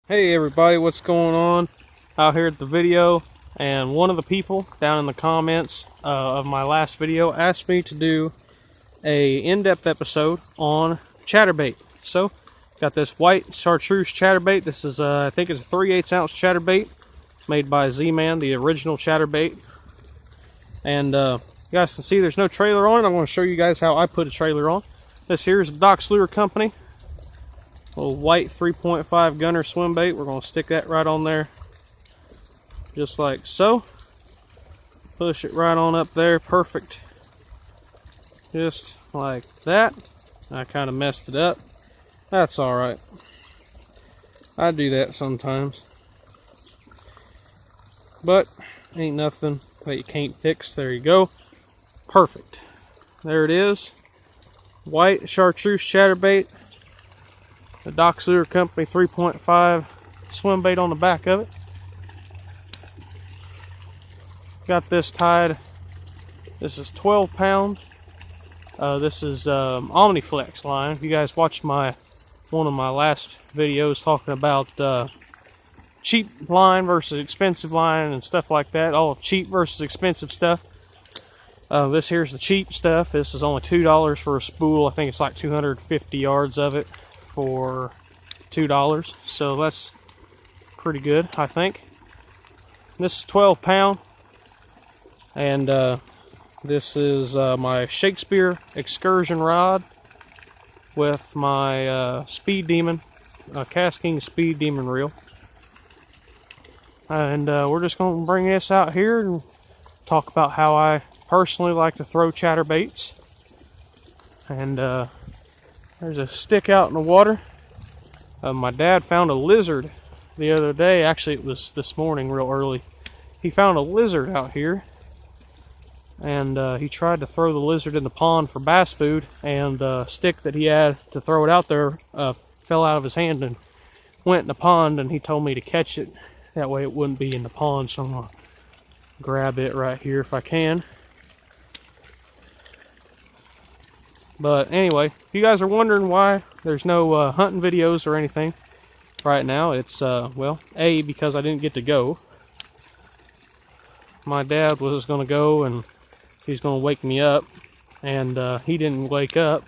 Hey everybody, what's going on out here at the video? And one of the people down in the comments of my last video asked me to do a in-depth episode on chatterbait. So got this white chartreuse chatterbait. This is I think it's a 3/8 ounce chatterbait made by Z-Man, the original chatterbait. And you guys can see there's no trailer on it. I'm going to show you guys how I put a trailer on. This here is the Doc's Lure Company little white 3.5 gunner swim bait. We're going to stick that right on there just like so. Push it right on up there, perfect, just like that. I kind of messed it up. That's alright, I do that sometimes, but ain't nothing that you can't fix. There you go, perfect. There it is, white chartreuse chatterbait, the Doc's Lure Company 3.5 swim bait on the back of it. Got this tied. This is 12 pound. This is Omniflex line. If you guys watched one of my last videos talking about cheap line versus expensive line and stuff like that, all cheap versus expensive stuff. This here's the cheap stuff. This is only $2 for a spool. I think it's like 250 yards of it for $2, so that's pretty good, I think. This is 12 pound, and this is my Shakespeare excursion rod with my Speed Demon, Cast King Speed Demon reel. And we're just going to bring this out here and talk about how I personally like to throw chatterbaits. And there's a stick out in the water. My dad found a lizard the other day. Actually, it was this morning real early. He found a lizard out here, and he tried to throw the lizard in the pond for bass food, and the stick that he had to throw it out there fell out of his hand and went in the pond, and he told me to catch it. That way it wouldn't be in the pond, so I'm going to grab it right here if I can. But anyway, if you guys are wondering why there's no hunting videos or anything right now, it's, well, A, because I didn't get to go. My dad was going to go and he's going to wake me up, and he didn't wake up.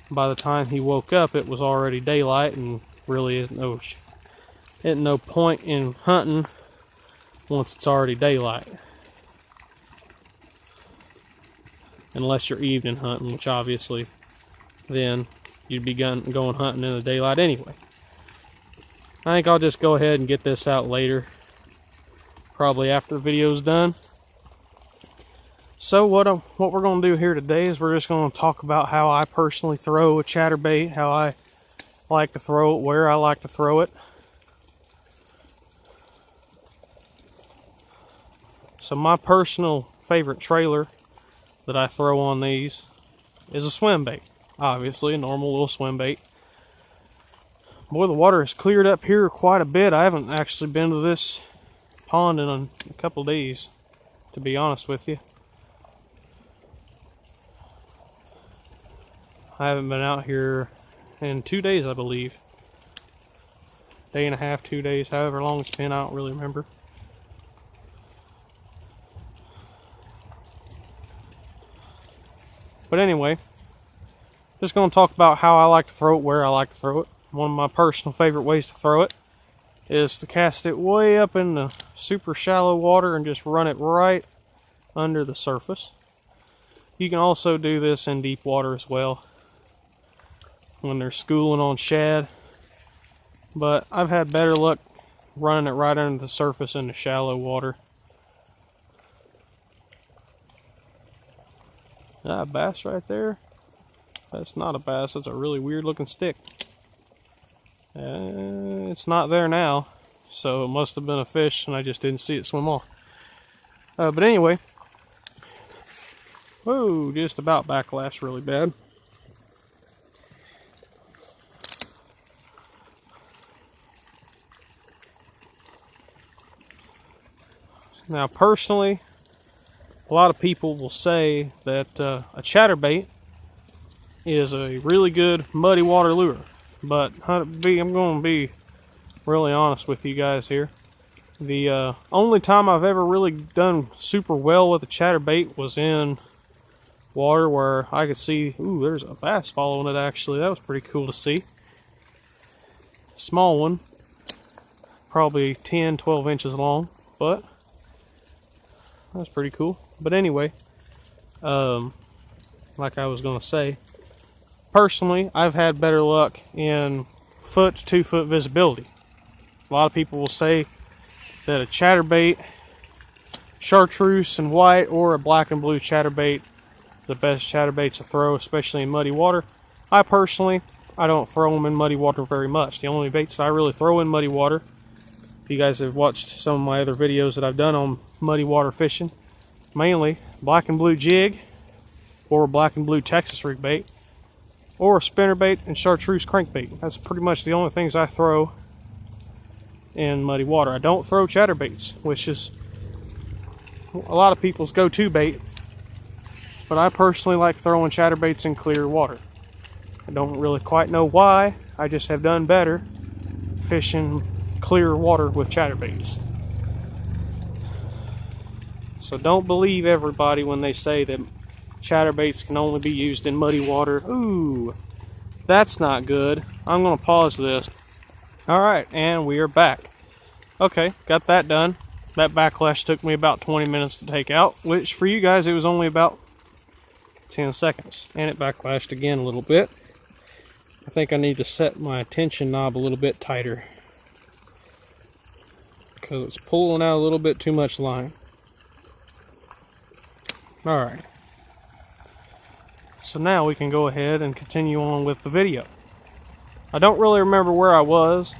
By the time he woke up, it was already daylight, and really isn't no point in hunting once it's already daylight. Unless you're evening hunting, which obviously then you'd be going hunting in the daylight anyway. I think I'll just go ahead and get this out later, probably after the video's done. So what we're going to do here today is we're just going to talk about how I personally throw a chatterbait, how I like to throw it, where I like to throw it. So my personal favorite trailer that I throw on these is a swim bait. Obviously, a normal little swim bait. Boy, the water has cleared up here quite a bit. I haven't actually been to this pond in a couple days, to be honest with you. I haven't been out here in 2 days, I believe. Day and a half, 2 days, however long it's been, I don't really remember. But anyway, just going to talk about how I like to throw it, where I like to throw it. One of my personal favorite ways to throw it is to cast it way up in the super shallow water and just run it right under the surface. You can also do this in deep water as well, when they're schooling on shad. But I've had better luck running it right under the surface in the shallow water. A bass right there? That's not a bass, that's a really weird looking stick. It's not there now, so it must have been a fish and I just didn't see it swim off. But anyway, whoa, just about backlash really bad. Now personally, a lot of people will say that a chatterbait is a really good muddy water lure. But I'm going to be really honest with you guys here. The only time I've ever really done super well with a chatterbait was in water where I could see, ooh, there's a bass following it actually. That was pretty cool to see. Small one, probably 10-12 inches long, but that's pretty cool. But anyway, like I was gonna say, personally, I've had better luck in 1 to 2 foot visibility. A lot of people will say that a chatterbait, chartreuse and white, or a black and blue chatterbait is the best chatterbaits to throw, especially in muddy water. I personally, I don't throw them in muddy water very much. The only baits that I really throw in muddy water, if you guys have watched some of my other videos that I've done on muddy water fishing, mainly black and blue jig, or black and blue Texas rig bait, or spinnerbait and chartreuse crankbait. That's pretty much the only things I throw in muddy water. I don't throw chatterbaits, which is a lot of people's go-to bait, but I personally like throwing chatterbaits in clear water. I don't really quite know why. I just have done better fishing clear water with chatterbaits. So don't believe everybody when they say that chatterbaits can only be used in muddy water. Ooh, that's not good. I'm going to pause this. Alright, and we are back. Okay, got that done. That backlash took me about 20 minutes to take out, which for you guys it was only about 10 seconds. And it backlashed again a little bit. I think I need to set my tension knob a little bit tighter, because it's pulling out a little bit too much line. Alright. So now we can go ahead and continue on with the video. I don't really remember where I was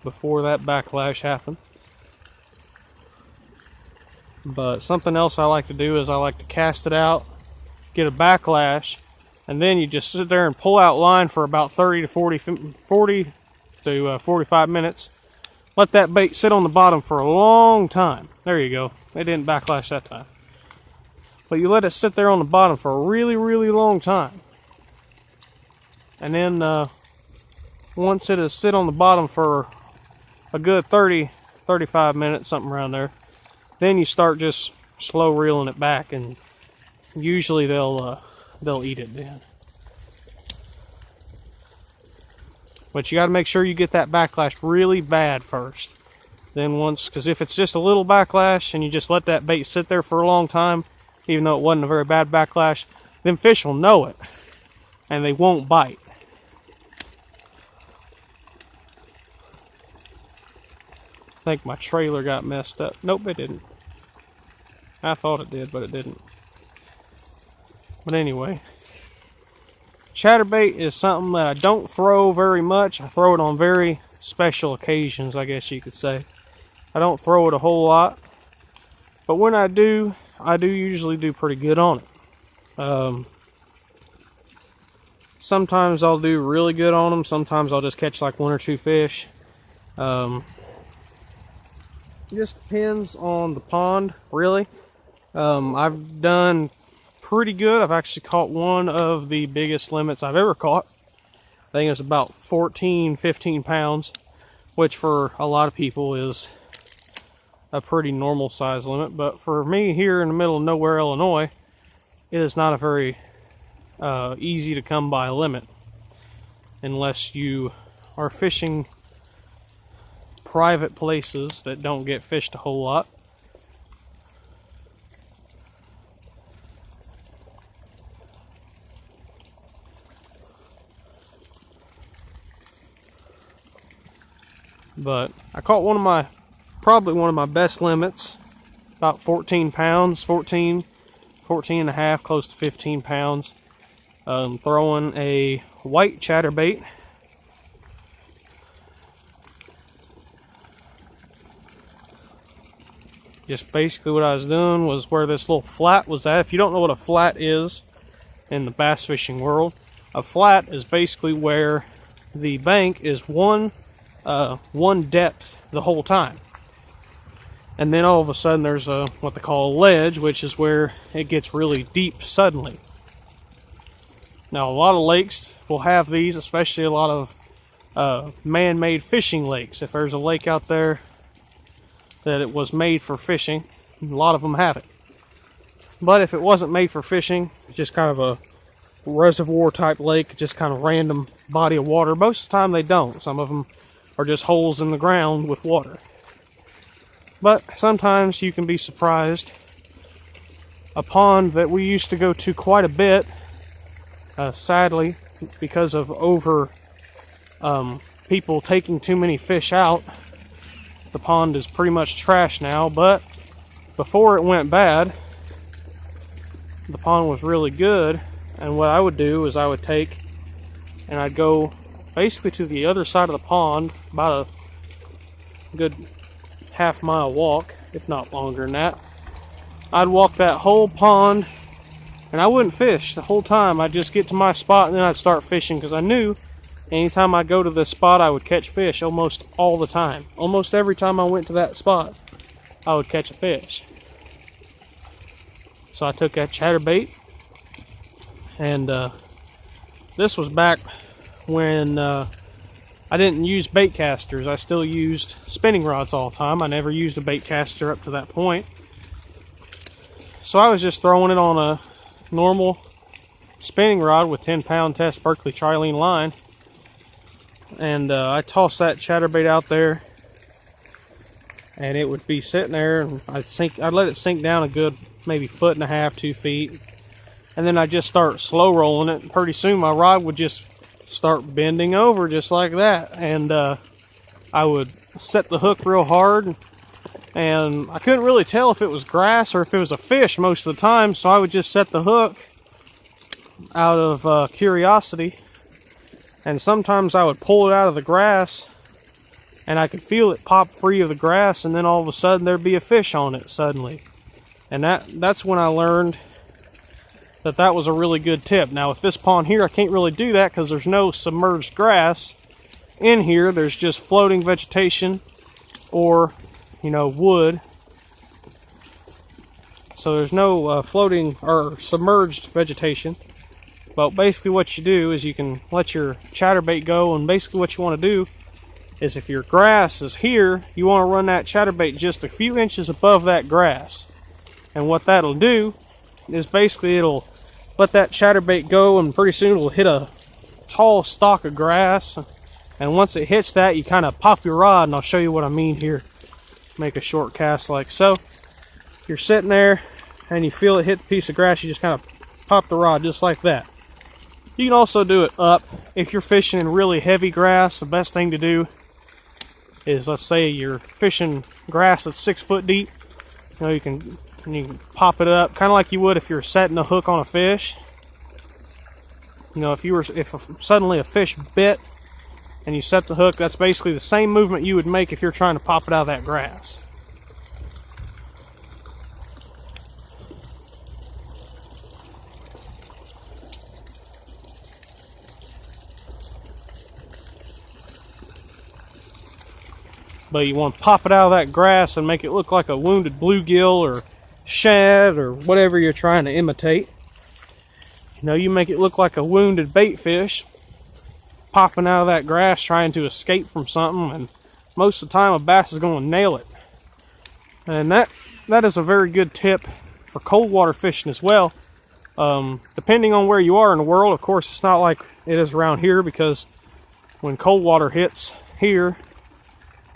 before that backlash happened. But something else I like to do is I like to cast it out, get a backlash, and then you just sit there and pull out line for about 40 to 45 minutes. Let that bait sit on the bottom for a long time. There you go. It didn't backlash that time. But you let it sit there on the bottom for a really, really long time. And then once it has sit on the bottom for a good 30-35 minutes, something around there, then you start just slow reeling it back, and usually they'll eat it then. But you got to make sure you get that backlash really bad first. Then once, because if it's just a little backlash and you just let that bait sit there for a long time, even though it wasn't a very bad backlash, then fish will know it and they won't bite. I think my trailer got messed up. Nope, it didn't. I thought it did, but it didn't. But anyway, chatterbait is something that I don't throw very much. I throw it on very special occasions, I guess you could say. I don't throw it a whole lot, but when I do usually do pretty good on it. Sometimes I'll do really good on them. Sometimes I'll just catch like 1 or 2 fish. Just depends on the pond, really. I've done pretty good. I've actually caught one of the biggest limits I've ever caught. I think it's about 14-15 pounds, which for a lot of people is a pretty normal size limit, but for me here in the middle of nowhere, Illinois, it is not a very easy to come by limit unless you are fishing private places that don't get fished a whole lot. But I caught probably one of my best limits, about 14 pounds, 14 and a half, close to 15 pounds. Throwing a white chatterbait. Just basically what I was doing was where this little flat was at. If you don't know what a flat is in the bass fishing world, a flat is basically where the bank is one depth the whole time. And then all of a sudden there's what they call a ledge, which is where it gets really deep suddenly. Now a lot of lakes will have these, especially a lot of man-made fishing lakes. If there's a lake out there that it was made for fishing, a lot of them have it. But if it wasn't made for fishing, just kind of a reservoir type lake, just kind of random body of water, most of the time they don't. Some of them are just holes in the ground with water. But sometimes you can be surprised. A pond that we used to go to quite a bit, sadly, because of people taking too many fish out, the pond is pretty much trash now. But before it went bad, the pond was really good. And what I would do is I would take and I'd go basically to the other side of the pond, about a good half-mile walk, if not longer than that. I'd walk that whole pond, and I wouldn't fish the whole time. I'd just get to my spot, and then I'd start fishing, because I knew anytime I'd go to this spot, I would catch fish almost all the time. Almost every time I went to that spot, I would catch a fish. So I took that chatterbait, and this was back when I didn't use bait casters. I still used spinning rods all the time. I never used a bait caster up to that point. So I was just throwing it on a normal spinning rod with 10-pound test Berkeley trilene line. And I tossed that chatterbait out there, and it would be sitting there, and I'd let it sink down a good maybe 1.5 feet, 2 feet. And then I'd just start slow rolling it, and pretty soon my rod would just start bending over just like that. And I would set the hook real hard, and I couldn't really tell if it was grass or if it was a fish most of the time, so I would just set the hook out of curiosity. And sometimes I would pull it out of the grass, and I could feel it pop free of the grass, and then all of a sudden there'd be a fish on it suddenly. And that's when I learned that was a really good tip. Now with this pond here, I can't really do that because there's no submerged grass in here. There's just floating vegetation or, wood. So there's no floating or submerged vegetation. But basically what you do is you can let your chatterbait go, and basically what you want to do is if your grass is here, you want to run that chatterbait just a few inches above that grass. And what that'll do is basically it'll let that chatterbait go, and pretty soon it'll hit a tall stalk of grass. And once it hits that, you kind of pop your rod, and I'll show you what I mean here. Make a short cast like so. If you're sitting there and you feel it hit the piece of grass, you just kind of pop the rod just like that. You can also do it up. If you're fishing in really heavy grass, the best thing to do is, let's say you're fishing grass that's 6 foot deep. You can pop it up, kind of like you would if you're setting a hook on a fish. If suddenly a fish bit and you set the hook, that's basically the same movement you would make if you're trying to pop it out of that grass. But you want to pop it out of that grass and make it look like a wounded bluegill or shad or whatever you're trying to imitate. You make it look like a wounded bait fish popping out of that grass trying to escape from something, and most of the time a bass is going to nail it. And that is a very good tip for cold water fishing as well. Depending on where you are in the world, of course it's not like it is around here, because when cold water hits here,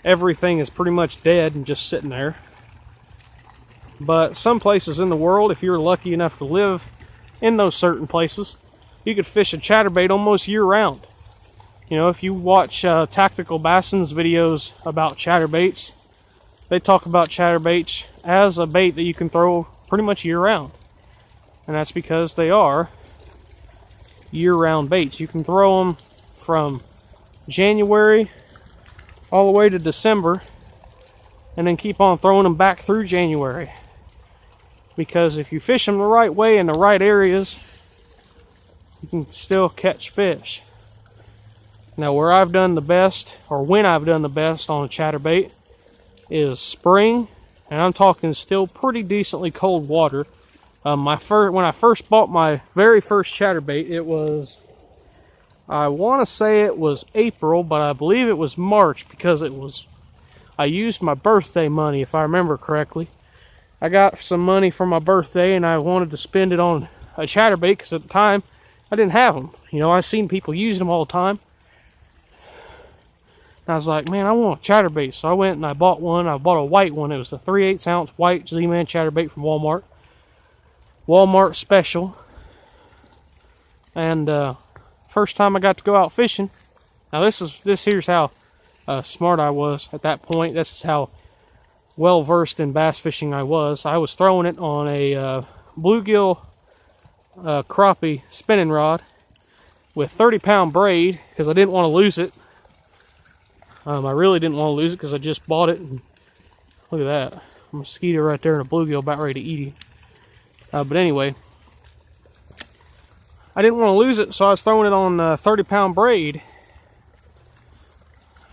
everything is pretty much dead and just sitting there. But some places in the world, if you're lucky enough to live in those certain places, you could fish a chatterbait almost year-round. If you watch Tactical Basson's videos about chatterbaits, they talk about chatterbaits as a bait that you can throw pretty much year-round. And that's because they are year-round baits. You can throw them from January all the way to December, and then keep on throwing them back through January. Because if you fish them the right way in the right areas, you can still catch fish. Now where I've done the best, or when I've done the best on a chatterbait, is spring, and I'm talking still pretty decently cold water. When I first bought my very first chatterbait, it was I want to say it was April, but I believe it was March because I used my birthday money, if I remember correctly. I got some money for my birthday and I wanted to spend it on a chatterbait because at the time I didn't have them. You know, I've seen people using them all the time. And I was like, man, I want a chatterbait. So I went and I bought one. I bought a white one. It was the 3/8 ounce white Z-Man chatterbait from Walmart. Walmart special. And first time I got to go out fishing. Now this here's how smart I was at that point. This is how well versed in bass fishing I was. I was throwing it on a bluegill crappie spinning rod with 30-pound braid because I didn't want to lose it. I really didn't want to lose it because I just bought it. And look at that, a mosquito right there and a bluegill about ready to eat him. But anyway, I didn't want to lose it, so I was throwing it on 30-pound braid.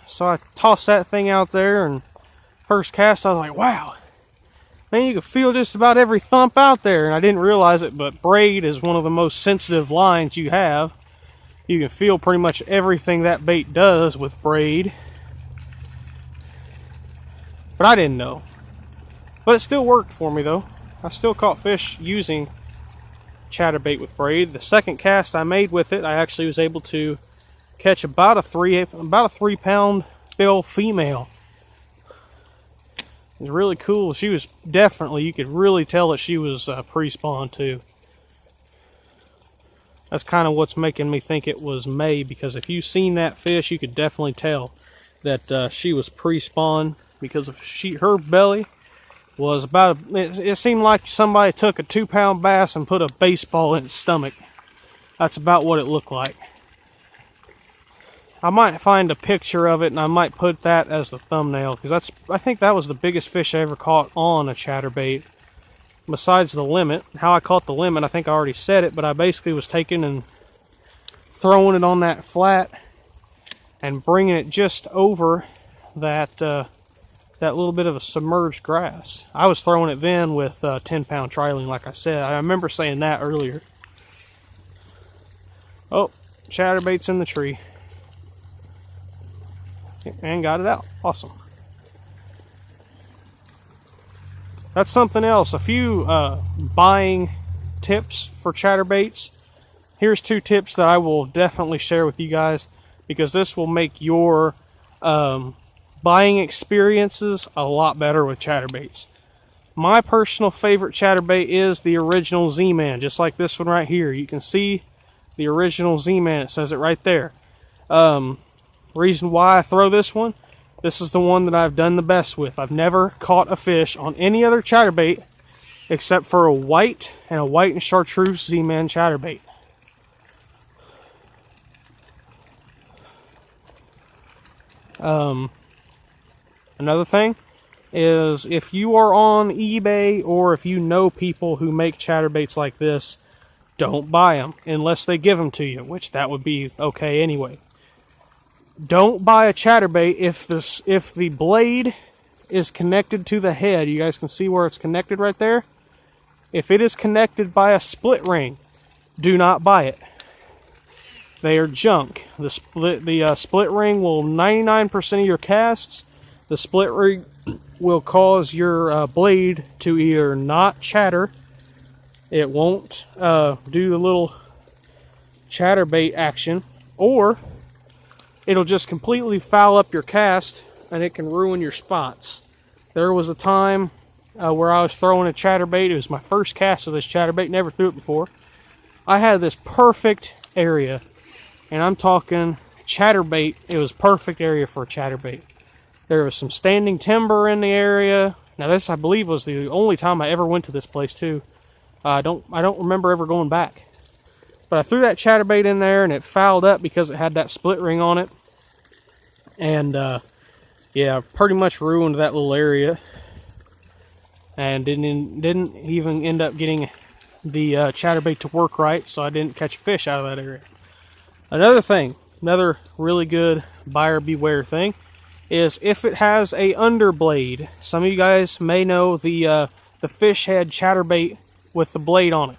So I tossed that thing out there, and first cast I was like, wow, man, you can feel just about every thump out there. And I didn't realize it, but braid is one of the most sensitive lines you have. You can feel pretty much everything that bait does with braid. But I didn't know. But it still worked for me though. I still caught fish using chatterbait with braid. The second cast I made with it, I actually was able to catch about a 3-pound bill female. It was really cool. She was definitely, you could really tell that she was pre-spawn too. That's kind of what's making me think it was May, because if you've seen that fish, you could definitely tell that she was pre-spawn, because of her belly was about it seemed like somebody took a 2-pound bass and put a baseball in its stomach. That's about what it looked like. I might find a picture of it and I might put that as the thumbnail, because I think that was the biggest fish I ever caught on a chatterbait, besides the limit. How I caught the limit, I think I already said it, but I basically was taking and throwing it on that flat and bringing it just over that little bit of a submerged grass. I was throwing it then with 10-pound trilene, like I said. I remember saying that earlier. Oh, chatterbait's in the tree. And got it out. Awesome. That's something else. A few buying tips for chatterbaits. Here's 2 tips that I will definitely share with you guys, because this will make your buying experiences a lot better with chatterbaits. My personal favorite chatterbait is the original Z-Man, just like this one right here. You can see the original Z-Man, it says it right there. Reason why I throw this one, this is the one that I've done the best with. I've never caught a fish on any other chatterbait except for a white and chartreuse Z-Man chatterbait. Another thing is, if you are on eBay or if you know people who make chatterbaits like this, don't buy them unless they give them to you, which that would be okay anyway. Don't buy a chatterbait if the blade is connected to the head. You guys can see where it's connected right there. If it is connected by a split ring, do not buy it. They are junk. The split ring will 99% of your casts. The split ring will cause your blade to either not chatter, it won't do the little chatterbait action, or it'll just completely foul up your cast and it can ruin your spots. There was a time where I was throwing a chatterbait. It was my first cast of this chatterbait, never threw it before. I had this perfect area, and I'm talking chatterbait. It was perfect area for a chatterbait. There was some standing timber in the area. Now this, I believe, was the only time I ever went to this place too. I don't remember ever going back. But I threw that chatterbait in there and it fouled up because it had that split ring on it. And yeah, pretty much ruined that little area. And didn't even end up getting the chatterbait to work right, so I didn't catch a fish out of that area. Another thing, another really good buyer beware thing, is if it has a underblade. Some of you guys may know the fish head chatterbait with the blade on it.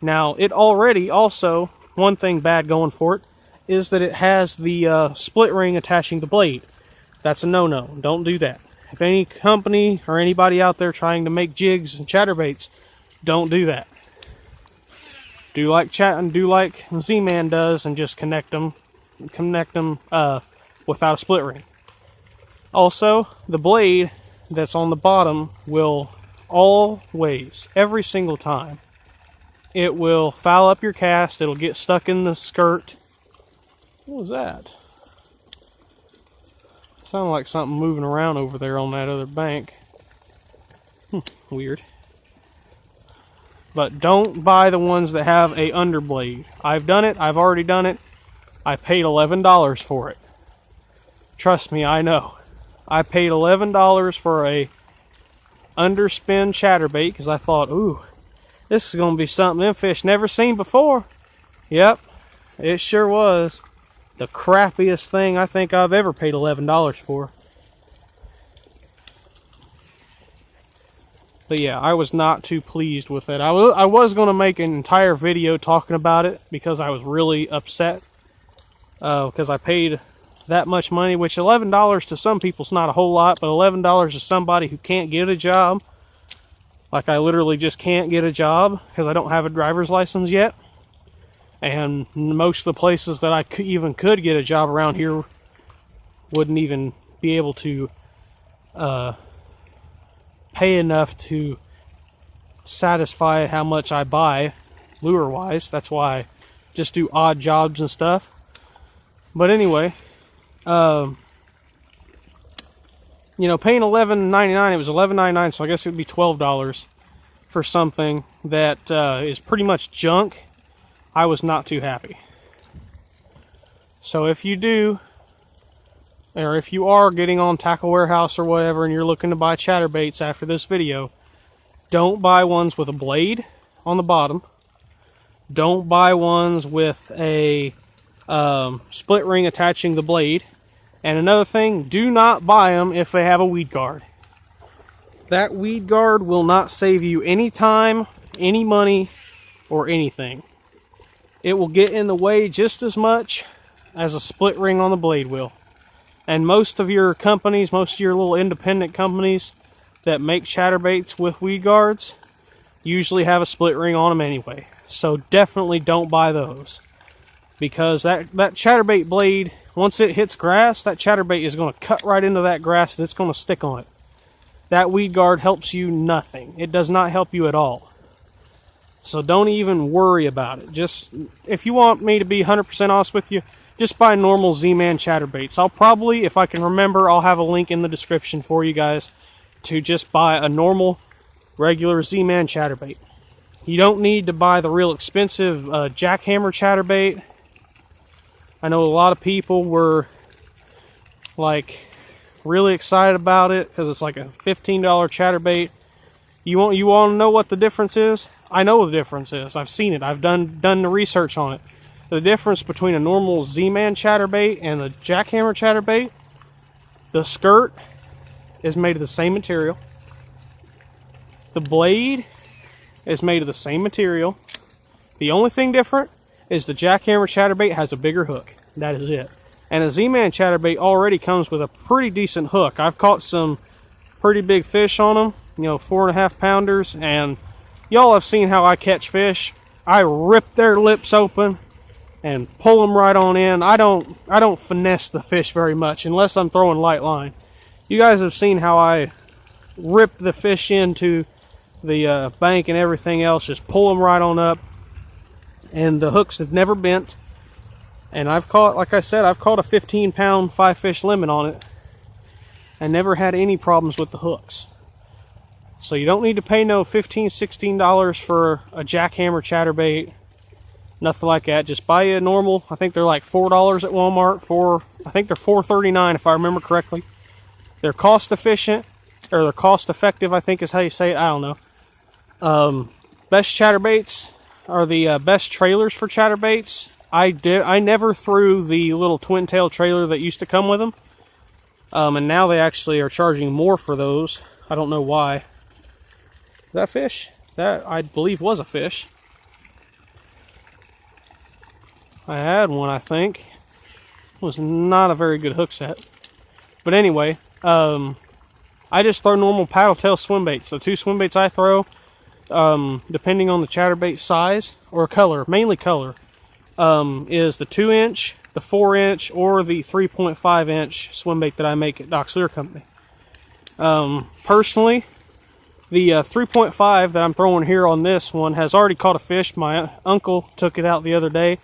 Now, it already also, one thing bad going for it, is that it has the split ring attaching the blade. That's a no-no. Don't do that. If any company or anybody out there trying to make jigs and chatterbaits, don't do that. Do like Z-Man does and just connect them without a split ring. Also, the blade that's on the bottom will always, every single time, it will foul up your cast. It'll get stuck in the skirt. What was that? Sounded like something moving around over there on that other bank. Weird. But don't buy the ones that have a underblade. I've done it. I've already done it. I paid $11 for it. Trust me, I know. I paid $11 for a underspin chatterbait because I thought, ooh, this is going to be something them fish never seen before. Yep, it sure was. The crappiest thing I think I've ever paid $11 for. But yeah, I was not too pleased with it. I was going to make an entire video talking about it because I was really upset. Because I paid that much money, which $11 to some people is not a whole lot, but $11 to somebody who can't get a job. Like I literally just can't get a job because I don't have a driver's license yet. And most of the places that I could get a job around here wouldn't even be able to pay enough to satisfy how much I buy lure-wise. That's why I just do odd jobs and stuff. But anyway, you know, paying $11.99, it was $11.99, so I guess it would be $12 for something that is pretty much junk. I was not too happy. So if you do, or if you are getting on Tackle Warehouse or whatever and you're looking to buy chatterbaits after this video, don't buy ones with a blade on the bottom. Don't buy ones with a split ring attaching the blade. And another thing, do not buy them if they have a weed guard. That weed guard will not save you any time, any money, or anything. It will get in the way just as much as a split ring on the blade will. And most of your companies, most of your little independent companies that make chatterbaits with weed guards usually have a split ring on them anyway. So definitely don't buy those. Because that chatterbait blade, once it hits grass, that chatterbait is going to cut right into that grass and it's going to stick on it. That weed guard helps you nothing. It does not help you at all. So don't even worry about it. Just, if you want me to be 100% honest with you, just buy normal Z-Man chatterbaits. I'll probably, if I can remember, I'll have a link in the description for you guys to just buy a normal, regular Z-Man chatterbait. You don't need to buy the real expensive jackhammer chatterbait. I know a lot of people were like really excited about it because it's like a $15 chatterbait. You want to know what the difference is? I know what the difference is. I've seen it. I've done the research on it. The difference between a normal Z-Man chatterbait and a jackhammer chatterbait, the skirt is made of the same material. The blade is made of the same material. The only thing different is the jackhammer chatterbait has a bigger hook. That is it. And a Z-Man chatterbait already comes with a pretty decent hook. I've caught some pretty big fish on them, you know, 4.5 pounders, and y'all have seen how I catch fish. I rip their lips open and pull them right on in. I don't finesse the fish very much unless I'm throwing light line. You guys have seen how I rip the fish into the bank and everything else, just pull them right on up, and the hooks have never bent. And I've caught, like I said, I've caught a 15-pound 5-fish limit on it and never had any problems with the hooks. So you don't need to pay no $15, $16 for a jackhammer chatterbait, nothing like that. Just buy a normal, I think they're like $4 at Walmart, I think they're $4.39 if I remember correctly. They're cost efficient, or they're cost effective, I think is how you say it, I don't know. Best chatterbaits are the best trailers for chatterbaits. I never threw the little twin tail trailer that used to come with them. And now they actually are charging more for those. I don't know why. Is that fish? That, I believe, was a fish. I had one, I think. was not a very good hook set. But anyway, I just throw normal paddle tail swim baits. The 2 swim baits I throw, depending on the chatterbait size or color, mainly color, is the 2-inch, the 4-inch, or the 3.5-inch swim bait that I make at Doc's Lure Company. Personally, the 3.5 that I'm throwing here on this one has already caught a fish. My uncle took it out the other day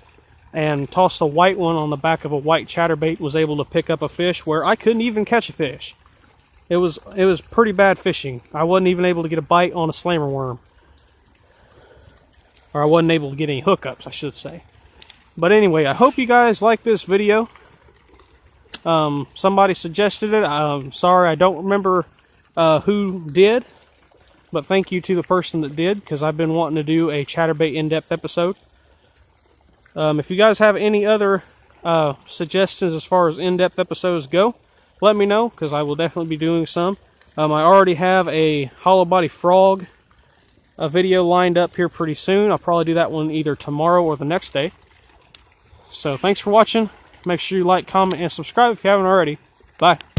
and tossed a white one on the back of a white chatterbait, was able to pick up a fish where I couldn't even catch a fish. It was pretty bad fishing. I wasn't even able to get a bite on a slammer worm. Or I wasn't able to get any hookups, I should say. But anyway, I hope you guys like this video. Somebody suggested it. I'm sorry, I don't remember who did. But thank you to the person that did, because I've been wanting to do a chatterbait in-depth episode. If you guys have any other suggestions as far as in-depth episodes go, let me know, because I will definitely be doing some. I already have a hollow body frog video lined up here pretty soon. I'll probably do that one either tomorrow or the next day. So thanks for watching. Make sure you like, comment, and subscribe if you haven't already. Bye.